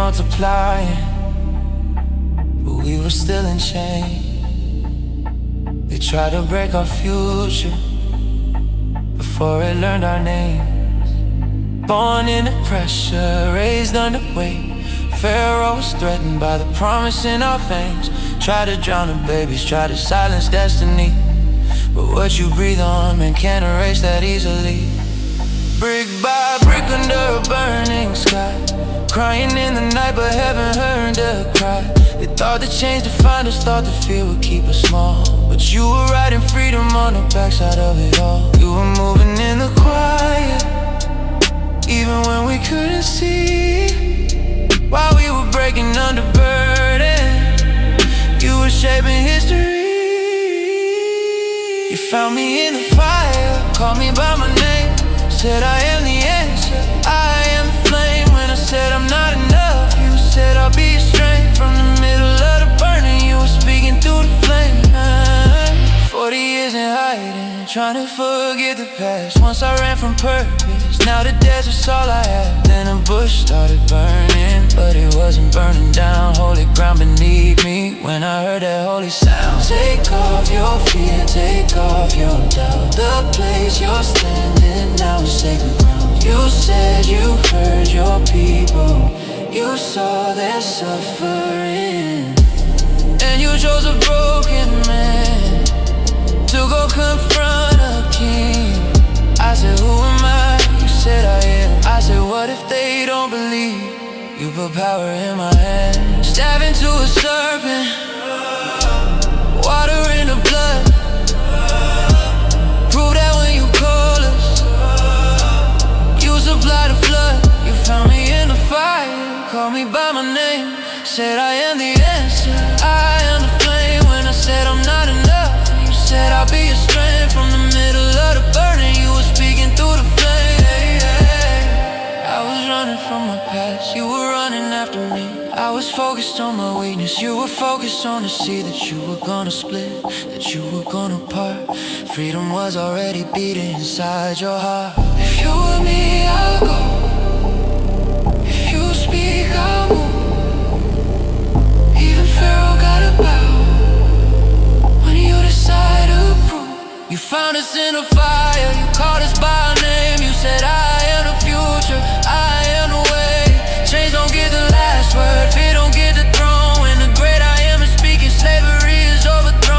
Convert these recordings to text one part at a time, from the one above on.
multiplying, but we were still in chains. They tried to break our future before it learned our names. Born into pressure, raised under weight. Pharaoh was threatened by the promise in our veins. Tried to drown the babies, tried to silence destiny, but what you breathe on, man, can't erase that easily. Brick by brick under a burning sky, crying in the night but haven't heard the cry. They thought the change defined us, thought the fear would keep us small, but you were riding freedom on the backside of it all. You were moving in the quiet, even when we couldn't see. While we were breaking under burden, you were shaping history. You found me in the fire, called me by my name, said I am the answer, I am the flame. When I said I'm not enough, you said I'll be your strength. From the middle of the burning, you were speaking through the flame. 40 years in hiding, trying to forget the past. Once I ran from purpose, now the desert's all I have. Then a bush started burning, but it wasn't burning down. Holy ground beneath me when I heard that holy sound. Take off your fear, take off your doubt. The place you're standing now is sacred ground. You said you heard your people, you saw their suffering, and you chose a broken man to go confront a king. I said, who am I? You said I am. I said, what if they don't believe? You put power in my hand. Stab into a serpent, water in the blood. Prove that when you call us, you supply the flood. You found me in the fire, called me by my name, said I am the answer, I am the flame. When I said I'm not enough, you said I'll be your strength. From the middle of the burning, you were speaking through the flame. I was running from my past, you were running after me. I was focused on my weakness, you were focused on the sea that you were gonna split, that you were gonna part. Freedom was already beating inside your heart. If you were me, I'll go. If you speak, I'll move. Even Pharaoh got a bow when you decide to prove. You found us in a fire, you called us by our name. You said I am the future, I am the way. Change don't get the last word, fear don't get the throne. When the great I am is speaking, slavery is overthrown.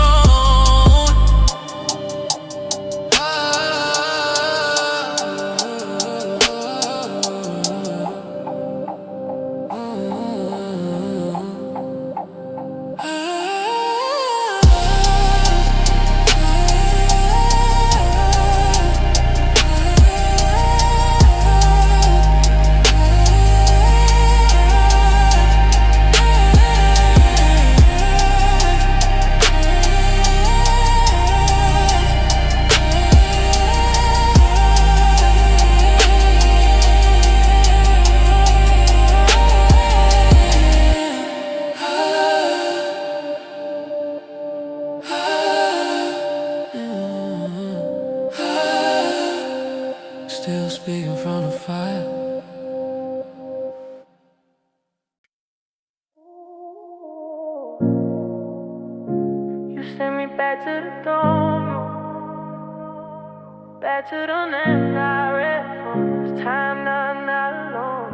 Still speaking from the fire. You sent me back to the dome, back to the land I read for. This time now I'm not alone.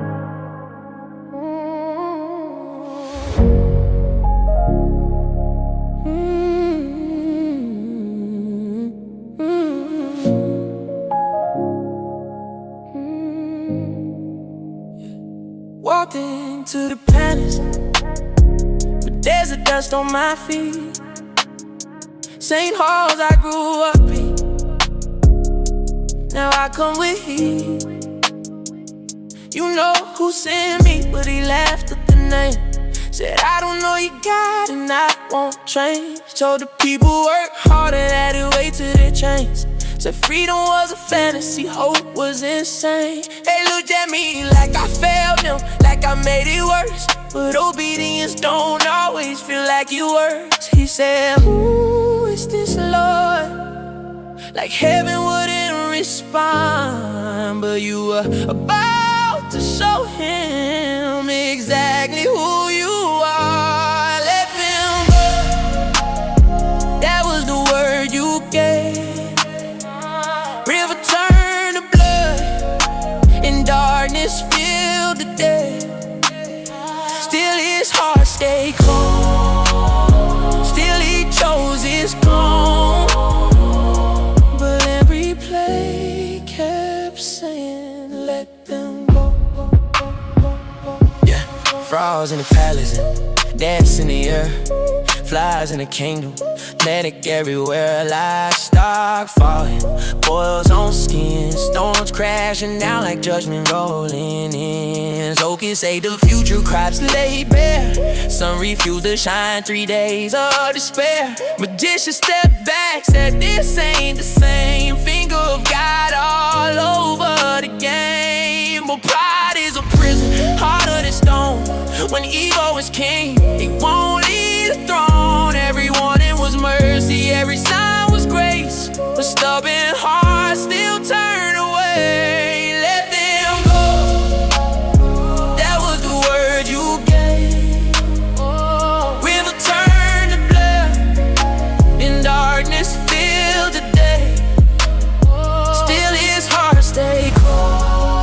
Walked into the palace with desert dust on my feet. Same halls I grew up in, now I come with heat. You know who sent me, but he laughed at the name. Said I don't know you God and I won't change. Told the people work harder, had to wait till they change. Said freedom was a fantasy, hope was insane. They looked at me like I failed them, like I made it worse. But obedience don't always feel like it works. He said, who is this Lord? Like heaven wouldn't respond, but you were about to show him exactly Bras in the palace, dance in the air, flies in the kingdom, kinetic everywhere. Livestock falling, boils on skin, storms crashing down like judgment rolling in. Locusts say the future crops laid bare, sun refused to shine, 3 days of despair. Magician stepped back, said this ain't the same. Finger of God all over the game. But pride is a prison, harder than stone. When ego is king, he won't leave the throne. Every warning was mercy, every sign was grace. But stubborn hearts still turn away. Let them go, that was the word you gave. River turned to blood, in darkness filled the day. Still his heart stayed cold,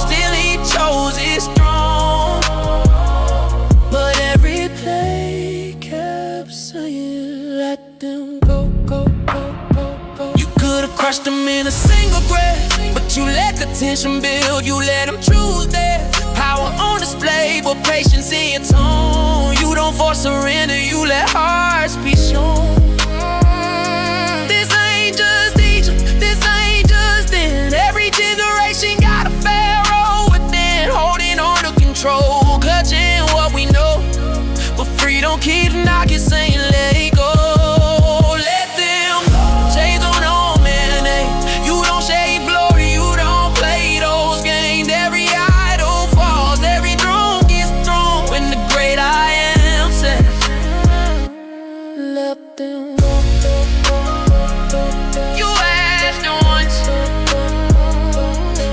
still he chose his throne. But every play kept saying, let them go, go, go, go, go. You could've crushed them in a single breath, but you let the tension build, you let them choose death. Power on display, but patience in your tone. You don't force surrender, you let hearts be shown. This ain't just Egypt, this ain't just then. Every generation got a pharaoh within, holding on to control, clutching what we know. But freedom keeps knocking, saying let it go. Let them chains on all man, hey. You don't shade glory, you don't play those games. Every idol falls, every throne gets thrown when the great I am says, let them go. You asked once,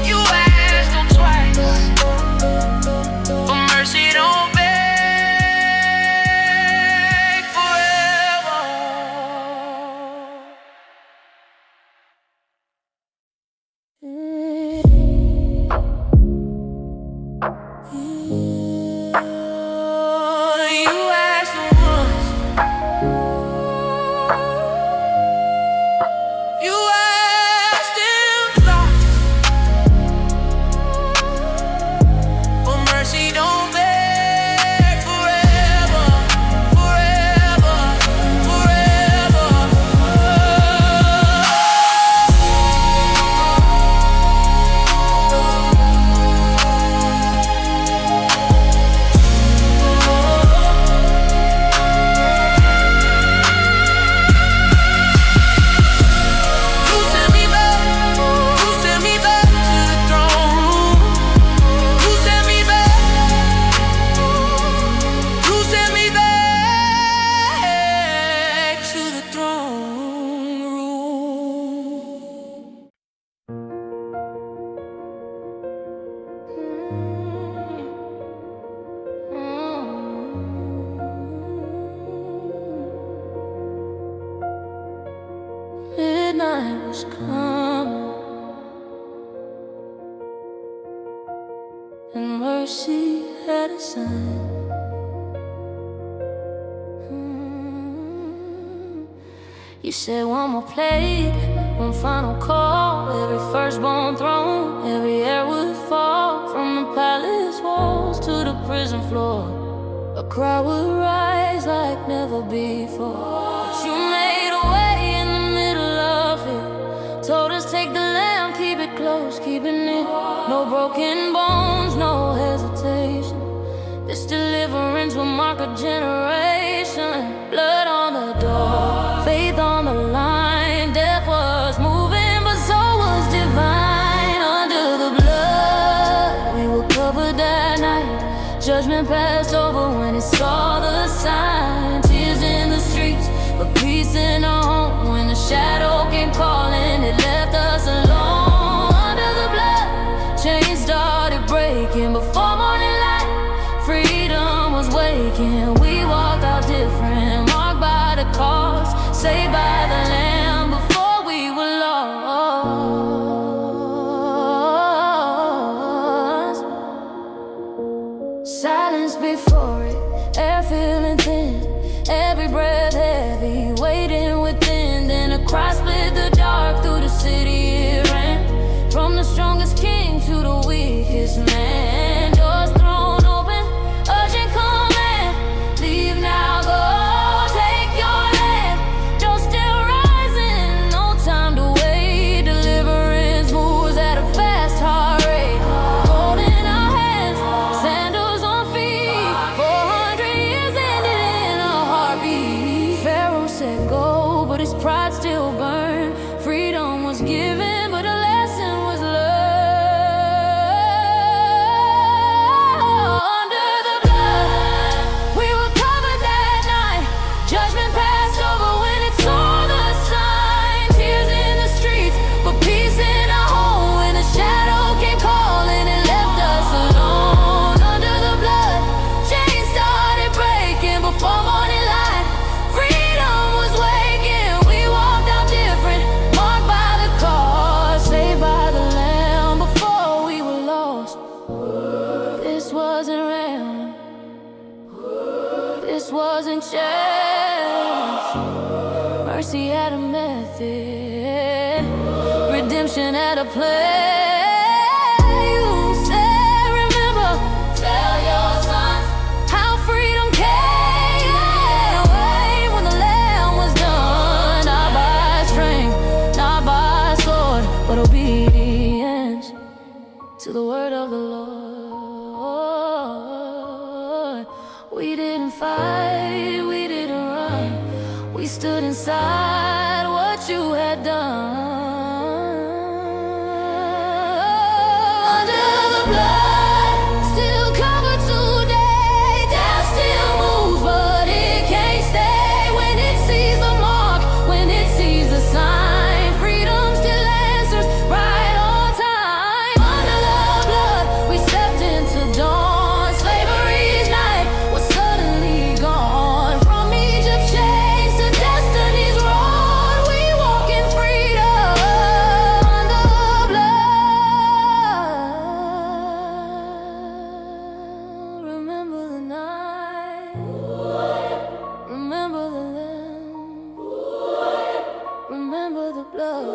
you asked them twice, but mercy don't beg forever. You asked once, you asked them twice, but mercy don't beg forever, forever, forever. You sent me back, you sent me back to the throne room. You sent me back, you sent me back to the throne room. Midnight was coming, and mercy had a sign. You said one more plague, one final call. Every firstborn throne, every heir would fall. From the palace walls to the prison floor, a crowd would rise like never before. But you made a way in the middle of it. Told us take the lamb, keep it close, keep it near. No broken bones, no hesitation. This deliverance will mark a generation. Blood on the door, faith on the line. Death was moving, but so was divine. Under the blood, we were covered that night. Judgment passed over when it saw the sign. Tears in the streets, but peace in our home. When the shadow came calling, it left us alone. Under the blood, chains started breaking. Before morning light, freedom was waking. We walked out different, marked by the cross, saved by the Lamb before we were lost. Silence before it, air feeling thin, every breath heavy, waiting within. Then a cry split the dark through the city. It ran from the strongest king to the weakest man. Doors thrown open, this wasn't chance. Mercy had a method, redemption had a plan. You said, remember, tell your sons how freedom came away when the Lamb was done. Not by strength, not by sword, but obedience to the word of the Lord. We didn't fight, we didn't run, we stood inside what you had done. Under the blood, still covered today. Death still moves, but it can't stay. When it sees the mark, when it sees the sign, freedom still answers right on time. Under the blood, we stepped into dawn. Slavery's night was suddenly gone. From Egypt's chains to destiny's road, we walk in freedom under the blood. Remember the night, remember the Lamb, remember the blood.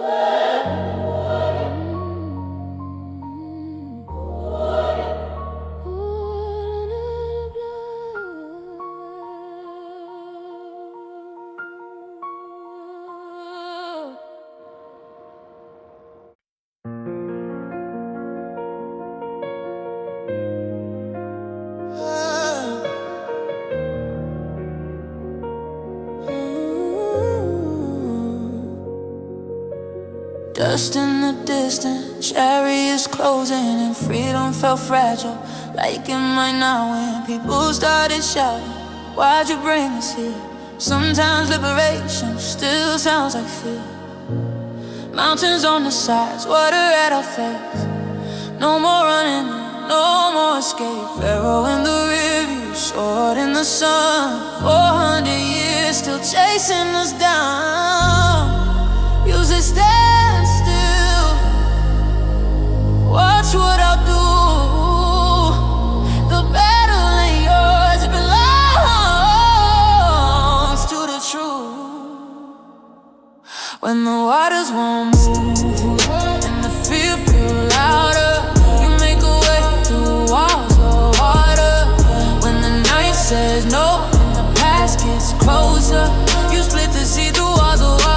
Dust in the distance, chariots closing, and freedom felt fragile, like it might not win. People started shouting, why'd you bring us here? Sometimes liberation still sounds like fear. Mountains on the sides, water at our face. No more running, no more escape. Pharaoh in the rearview, sword in the sun. 400 years still chasing us down. Use it, stand still, watch what I'll do. The battle ain't yours, it belongs to the truth. When the waters won't move and the fear feel louder, you make a way through walls of water. When the night says no and the past gets closer, you split the sea through walls of water.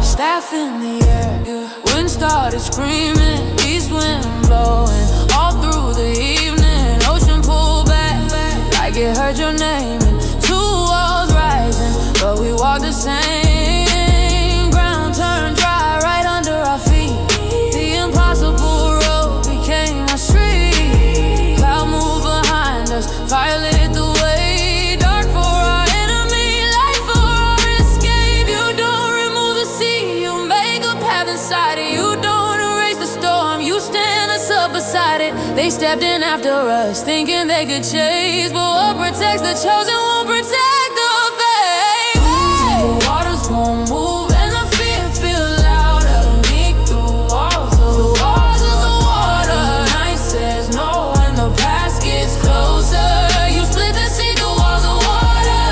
Staff in the air, wind started screaming, east wind blowing all through the evening. Ocean pulled back, like it heard your name, and two walls rising, but we walked the same. Ground turned dry right under our feet. The impossible road became a street. Cloud moved behind us, fire lit the way. Dark for our enemy, light for our escape. You don't remove the sea, you make a path inside it. You don't erase the storm, you stand us up beside it. They stepped in after us, thinking they could chase, but what protects the chosen won't protect the faith. The waters won't move and the fear feel louder. Beneath the walls of the water. Night says no and the past gets closer. You split the sea through walls of water.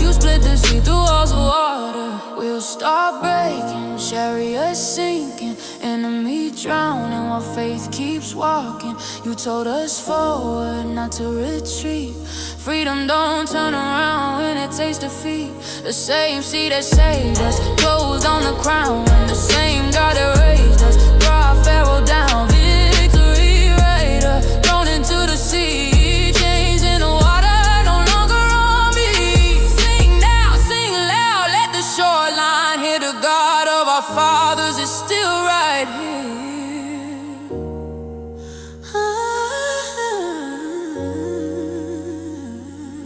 You split the sea through walls of water. We'll start breaking, chariots sinking, enemy drowning while faith keeps walking. You told us forward, not to retreat. Freedom don't turn around when it tastes defeat. The same sea that saved us closed on the crown, and the same God that raised us brought Pharaoh down. Victory raider thrown into the sea. Chains in the water, no longer on me. Sing now, sing loud, let the shoreline hear the God of our fathers is still right here.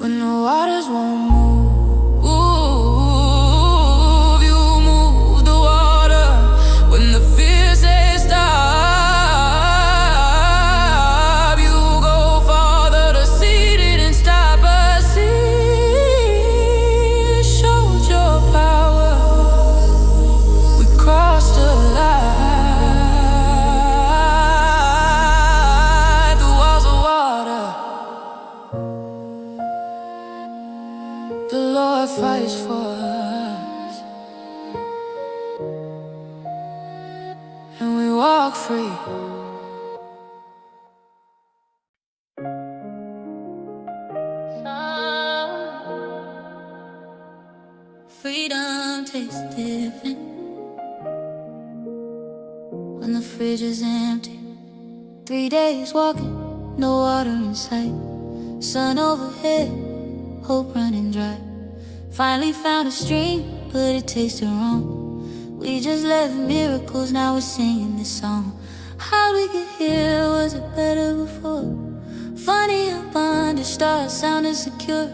When the waters won't move, you move the water. When the fear says stop, free. Freedom tastes different when the fridge is empty. 3 days walking, no water in sight. Sun overhead, hope running dry. Finally found a stream, but it tasted wrong. We just left miracles, now we're singing this song. How'd we get here? Was it better before? Funny up under stars, sounding secure.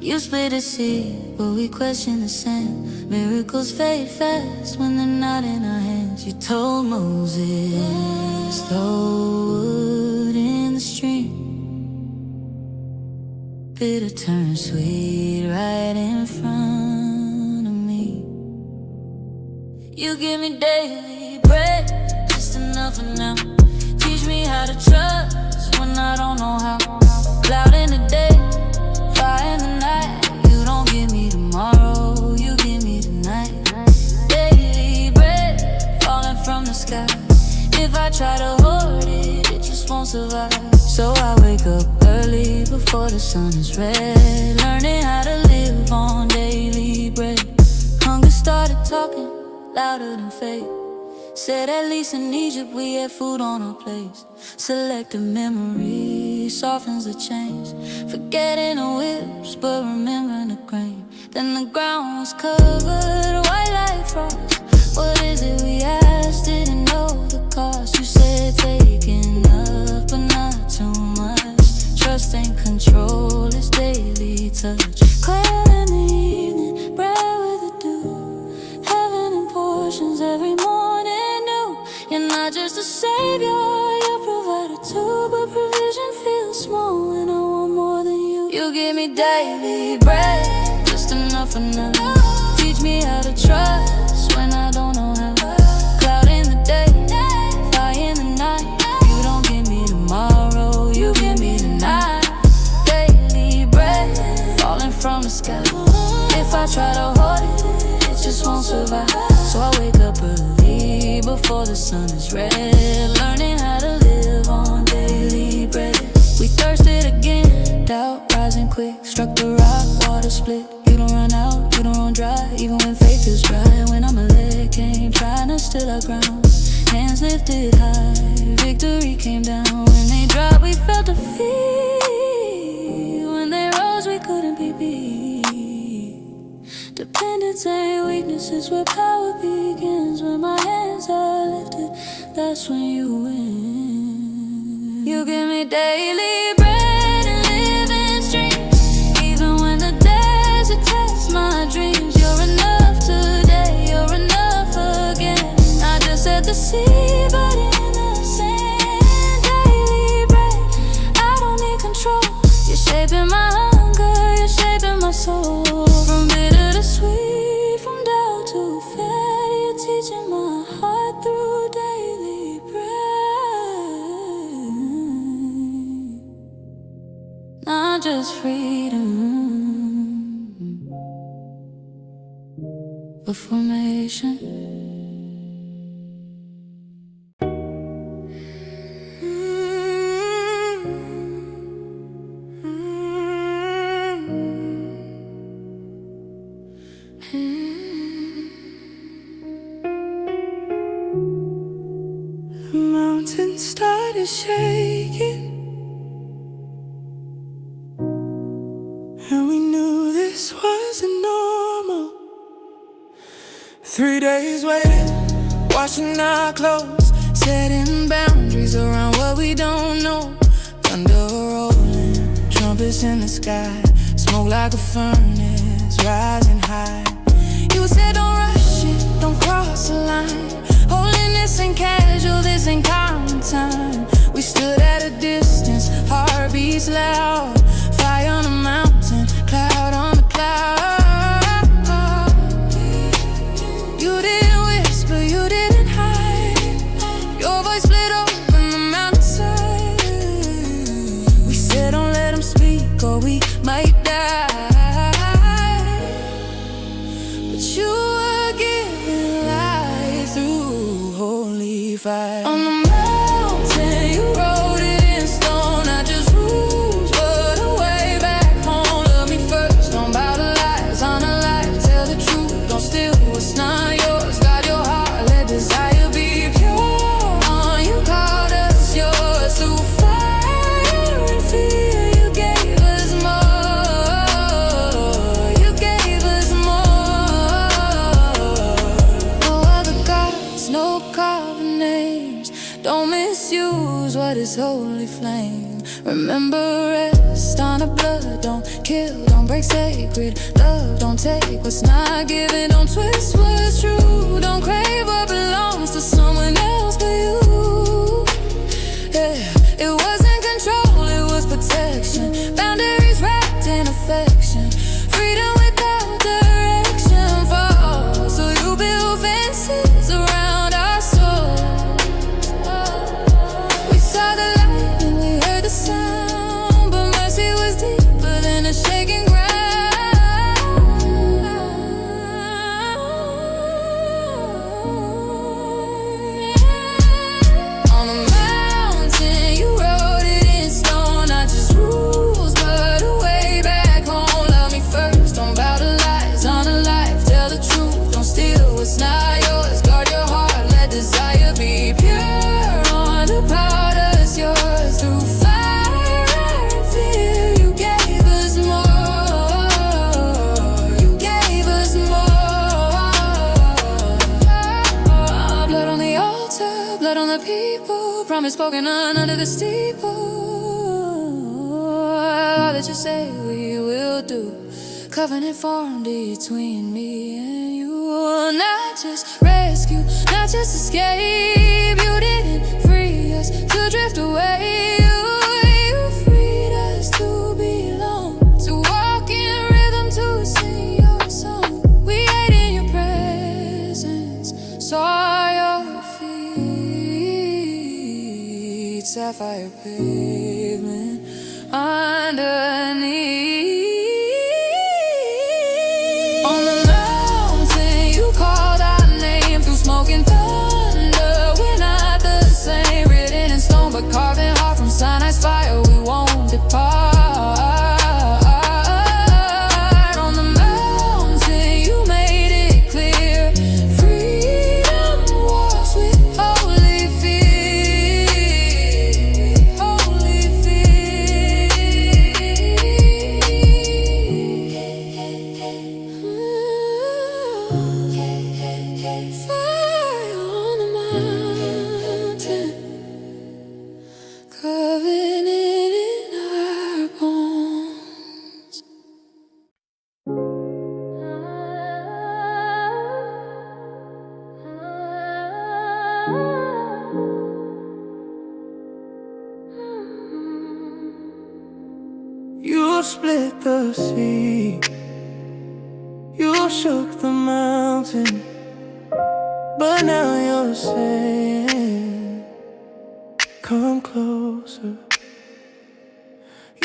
You split the sea, but we question the sand. Miracles fade fast when they're not in our hands. You told Moses, throw wood in the stream. Bitter turns sweet right in front of me. You give me daily bread, just enough for now. Teach me how to trust when I don't know how. Cloud in the day, fire in the night. You don't give me tomorrow, you give me tonight. Daily bread, falling from the sky. If I try to hold it, it just won't survive. So I wake up early before the sun is red, learning how to live on daily bread. Hunger started talking louder than faith. Said at least in Egypt we had food on our plates. Selective memory softens the change. Forgetting the whips, but remembering the grain. Then the ground was covered, white like frost. What is it we asked? Didn't know the cost. You said take enough, but not too much. Trust and control is daily touch. Quiet in the evening, bread with a dew. Heaven in portions every morning. You're not just a savior, you're provider too. But provision feels small when I want more than you. You give me daily bread, just enough for now. Teach me how to trust when I don't know how. Cloud in the day, fire in the night. You don't give me tomorrow, you give me tonight. Daily bread, falling from the sky. If I try to hold it, it just won't survive. So I wake up early before the sun is red, learning how to live on daily bread. We thirsted again, doubt rising quick. Struck the rock, water split. You don't run out, you don't run dry. Even when faith feels dry, when I'm a leg came trying to still our ground. Hands lifted high, victory came down. When they dropped, we felt defeat. When they rose, we couldn't be beat. Dependence ain't weakness, is where power begins. When my hands are lifted, that's when you win. You give me daily bread and living streams. Even when the desert tests my dreams. You're enough today, you're enough again. Not just at the sea, but in the sand. Daily bread, I don't need control. You're shaping my hunger, you're shaping my soul. From bitter to sweet, from doubt to faith, you're teaching my heart through daily bread. Not just freedom, but formation. The mountain started shaking, and we knew this wasn't normal. 3 days waiting, washing our clothes, setting boundaries around what we don't know. Thunder rolling, trumpets in the sky, smoke like a furnace, rising high. You said don't rush it, don't cross the line. Holiness ain't casual, this ain't common time. We stood at a distance, heartbeats loud. Fire on the mountain, cloud on the cloud. You didn't whisper, you didn't hide. Your voice split open the mountainside. We said don't let them speak or we might die. But you were giving life through holy fire. On the Don't misuse what is holy flame. Remember, rest on the blood. Don't kill, don't break sacred love. Don't take what's not given. Don't twist what's true. Don't crave what belongs to someone else but you. Yeah, it wasn't control, it was protection. Boundaries wrapped in affection. Freedom without direction. Fall, so you build fences around our souls. We saw the light and we heard the sound, but mercy was deeper than a shaking ground. On the mountain, you wrote it in stone, not just rules, but a way back home. Love me first, don't bow to lies, on a life, tell the truth. Don't steal what's not yours, guard your heart, let desire be pure. On the powder's yours, through fire and fear. You gave us more, you gave us more. Blood on the altar, blood on the people. Promise spoken under the steeple. All that you say we will do. Covenant formed between me and you. Not just rescue, not just escape. You didn't free us to drift away. You freed us to belong, to walk in rhythm, to sing your song. We ate in your presence, saw your feet, sapphire pavement underneath. On the mountain, you called our name through smoke and thunder. We're not the same, written in stone, but carving heart from Sinai's fire. We won't depart. On the mountain, you made it clear. Freedom walks with holy feet, holy feet. Fire on the mountain, covenant in our bones. You split the sea, you shook the mountain, but now you're saying, come closer.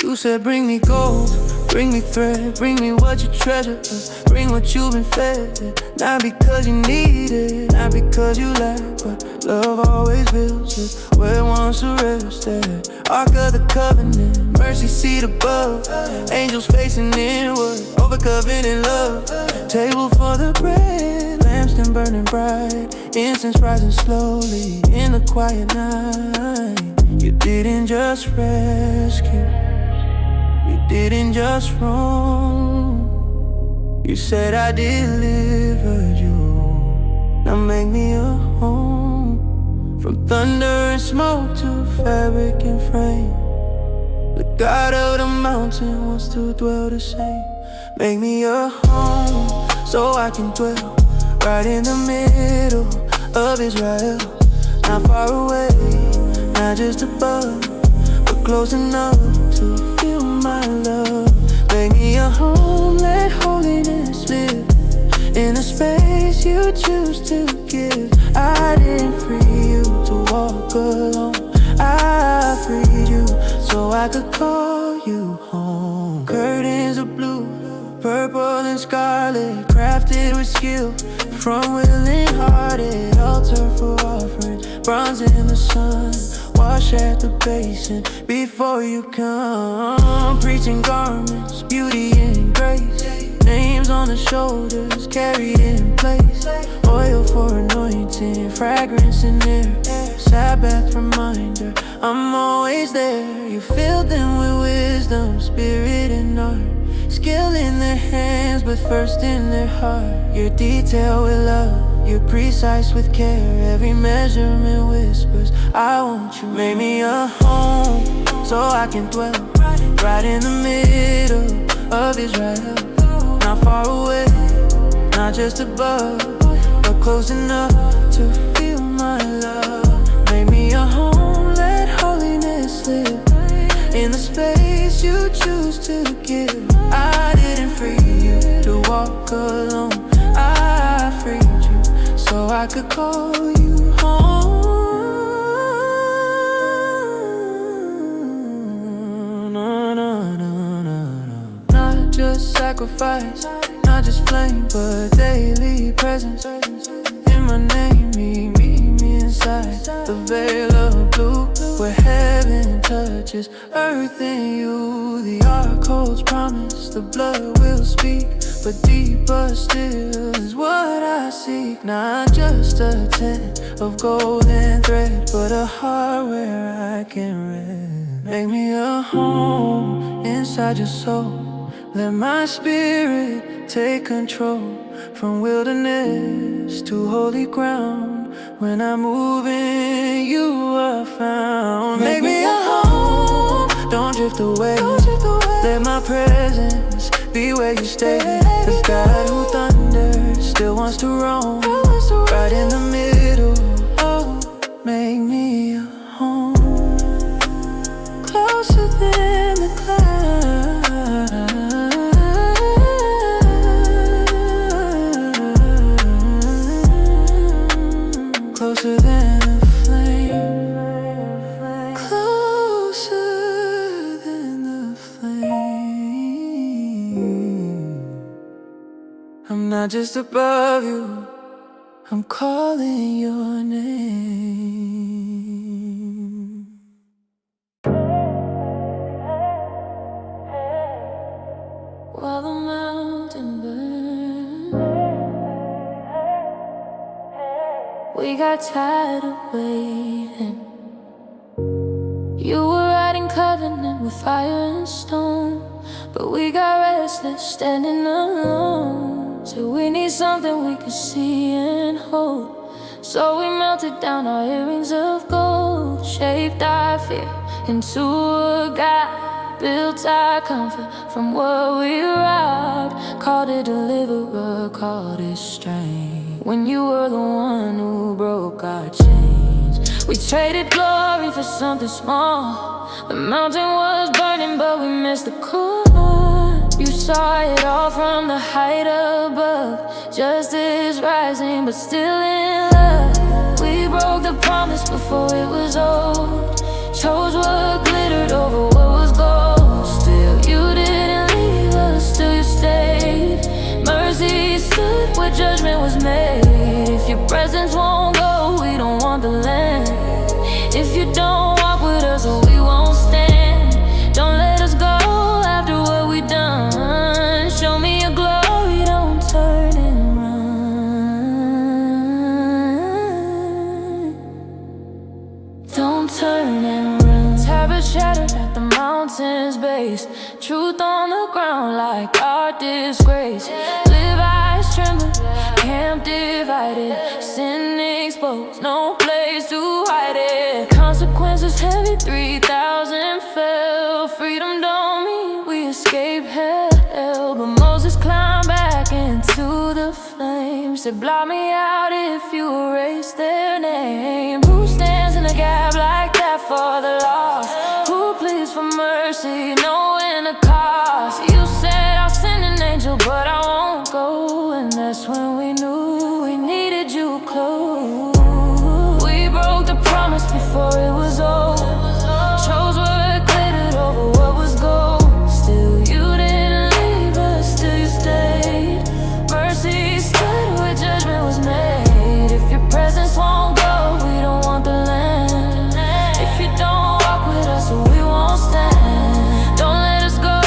You said bring me gold, bring me thread, bring me what you treasure, bring what you've been fed. Not because you need it, not because you lack, but love always builds it where it wants to rest at. Ark of the covenant, mercy seat above, angels facing inward, over covenant love. Table for the bread, lampstand burning bright, incense rising slowly in the quiet night. You didn't just rescue, you didn't just roam. You said I delivered you, now make me a home. From thunder and smoke to fabric and frame, the God of the mountain wants to dwell the same. Make me a home so I can dwell right in the middle of Israel. Not far away, not just above, but close enough to feel my love. Make me a home, let holiness live in a space you choose to give. I didn't free you to walk alone, I freed you so I could call you home. Curtains of blue, purple and scarlet, crafted with skill from willing-hearted. Altar for offering, bronze in the sun, wash at the basin before you come. Preaching garments, beauty and grace, names on the shoulders, carried in place. Oil for anointing, fragrance in air, Sabbath reminder, I'm always there. You filled them with wisdom, spirit and art, skill in their hands, but first in their heart. You're detailed with love, You're precise with care, every measurement whispers I want you. Make me a home so I can dwell right in the middle of Israel. Not far away, not just above, but close enough to feel my love. Make me a home, let holiness live in the space you choose to give. I didn't free you to walk alone, I freed you so I could call you home. No, no, no, no, no. Not just sacrifice, not just flame, but daily presence. In my name, meet me inside the veil of blue, where heaven touches earth in you. The ark holds promise, the blood will speak, but deeper still is what I seek. Not just a tent of golden thread, but a heart where I can rest. Make me a home inside your soul, let my spirit take control. From wilderness to holy ground, when I move in, you are found. Make me a home, don't drift away. Let my presence be where you stay. The God who thunders still wants to roam right in the middle. Oh, make me a home, closer than the clouds, closer than the flame, closer than the flame. I'm not just above you, I'm calling your name. While the mountain burns, we got tired of waiting. You were writing covenant with fire and stone, but we got restless standing alone. So we need something we can see and hold. So we melted down our earrings of gold, shaped our fear into a God, built our comfort from what we robbed. Called it deliverer, called it strength, when you were the one who broke our chains. We traded glory for something small. The mountain was burning, but we missed the core. You saw it all from the height above. Justice rising, but still in love. We broke the promise before it was old. Chose what glittered over what was gold. Still you didn't leave us, still you stayed. Mercy stood where judgment was made. If your presence won't go, we don't want the land. If you don't walk with us, we won't stand. Don't let us go after what we done. Show me your glory, don't turn and run. Don't turn and run. Tablets shattered at the mountain's base. Truth on the ground like our disgrace. Live eyes trembling, camp divided. Sin exposed, no place to hide it. Consequences heavy, 3,000 fell. Freedom don't mean we escape hell, but Moses climbed back into the flames. Said blot me out if you erase their name. Who stands in the gap like that for the lost? Who pleads for mercy, knowing the cost? You said I'll send an angel, but I won't go. And that's when we knew we needed you close. We broke the promise before it was old. Chose what glittered over what was gold. Still you didn't leave us, still you stayed. Mercy stood where judgment was made. If your presence won't go, we don't want the land. If you don't walk with us, we won't stand. Don't let us go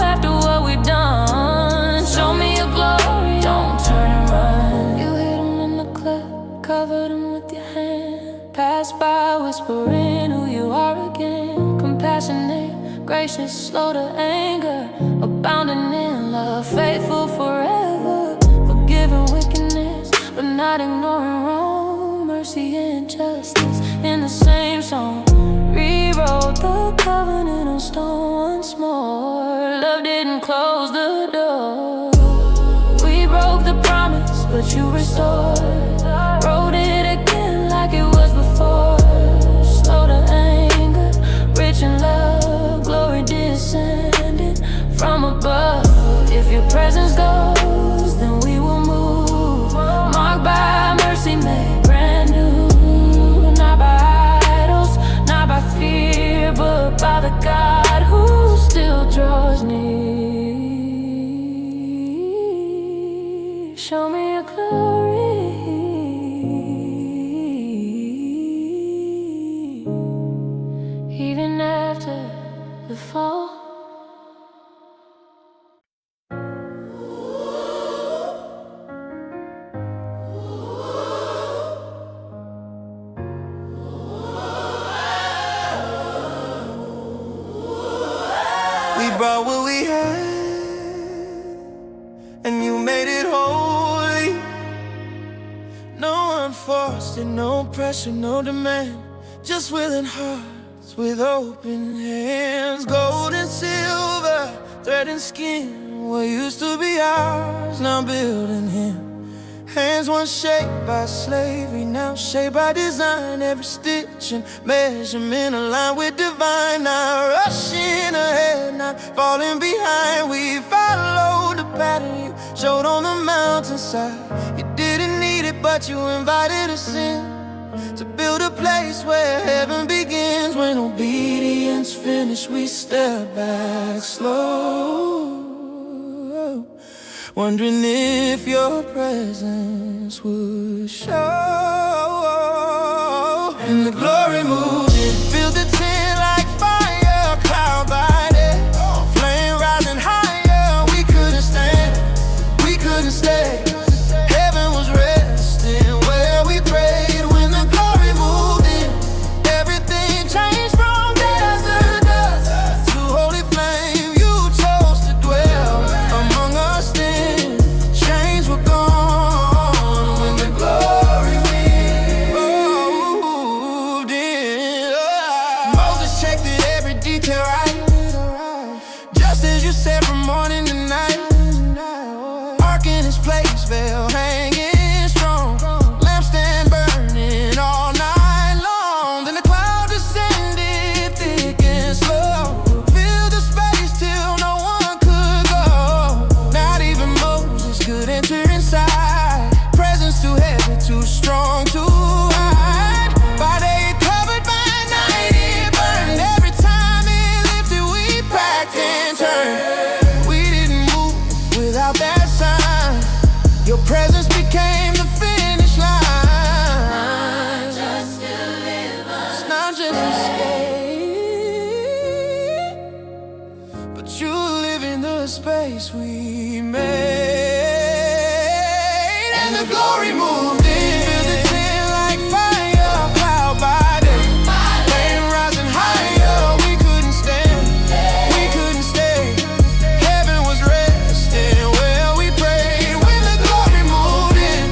after what we done. Show me your glory, don't turn and run. You hid him in the cleft, covered him with your hand. Passed by whispering who you are again. Compassionate, gracious, slow to anger, abounding in love, faithful forever, forgiving wickedness, but not ignoring wrong, mercy and justice in the same song. Rewrote the covenant on stone once more. Love didn't close the door. We broke the promise, but you restored. Wrote it again like it was before. Slow to anger, rich in love, glory descending from above. If your presence goes, then we will move. Marked by mercy, made brand new. Not by idols, not by fear, but by the God who still draws near. Show me your glory, even after the fall. We brought what we had, and you made it holy. No unforced and no pressure, no demand. Just willing hearts with open hands. Gold and silver, thread and skin. What used to be ours, now built in Him. Hands once shaped by slavery, now shaped by design. Every stitch and measurement aligned with divine. Not rushing ahead, not falling behind. We followed the pattern you showed on the mountainside. You didn't need it, but you invited us in to build a place where heaven begins. When obedience finished, we step back slow, wondering if your presence would show. And the glory moved in, filled the tent like fire, cloud by day, flame rising higher. We couldn't stand, we couldn't stay. Heaven was resting where we prayed. When the glory moved in, everything changed from desert dust to holy flame. You chose to dwell among us then. Chains were gone when the glory moved in. Moses checked it, every detail right, just as you said, from morning to night. Ark in its place, veil hanging strong, lampstand burning all night long. Then the cloud descended thick and slow, filled the space till no one could go. Not even Moses could enter inside. Presence too heavy, too strong to hide. By day it covered, by night it burned. Every time it lifted, we packed and turned. We didn't move without that sign. Your presence became the finish line. It's not just escape, but you live in the space we made. And the glory moved in, filled the tent like fire, cloud by day, flame rising higher. We couldn't stand, we couldn't stay. Heaven was resting where we prayed. When the glory moved in,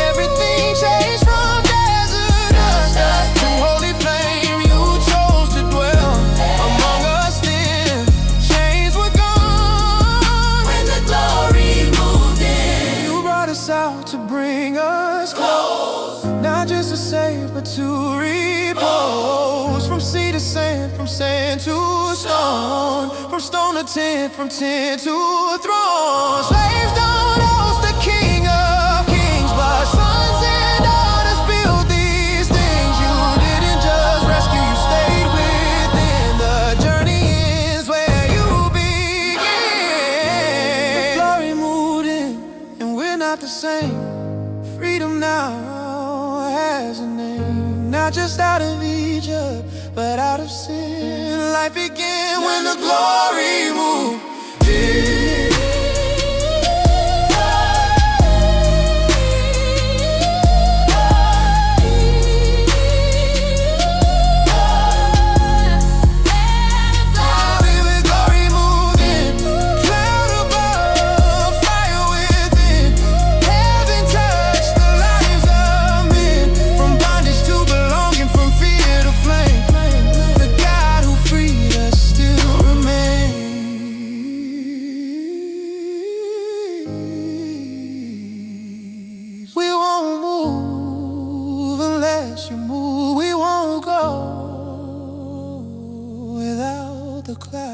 everything changed from desert dust to holy flame. You chose to dwell among us then. Chains were gone when the glory moved in. You brought us out to bring us close, not just to save, but to repose. From sea to sand, from sand to stone, from stone to tent, from tent to throne. Slaves don't host the King of Kings, but sons and daughters build these things. You didn't just rescue, you stayed within. The journey is where you begin. The glory moved in, and we're not the same. Freedom now has a name, not just out of Egypt, but out of sin. Life began when the glory moved in. Cloud above, fire within. Heaven touched the light the clouds.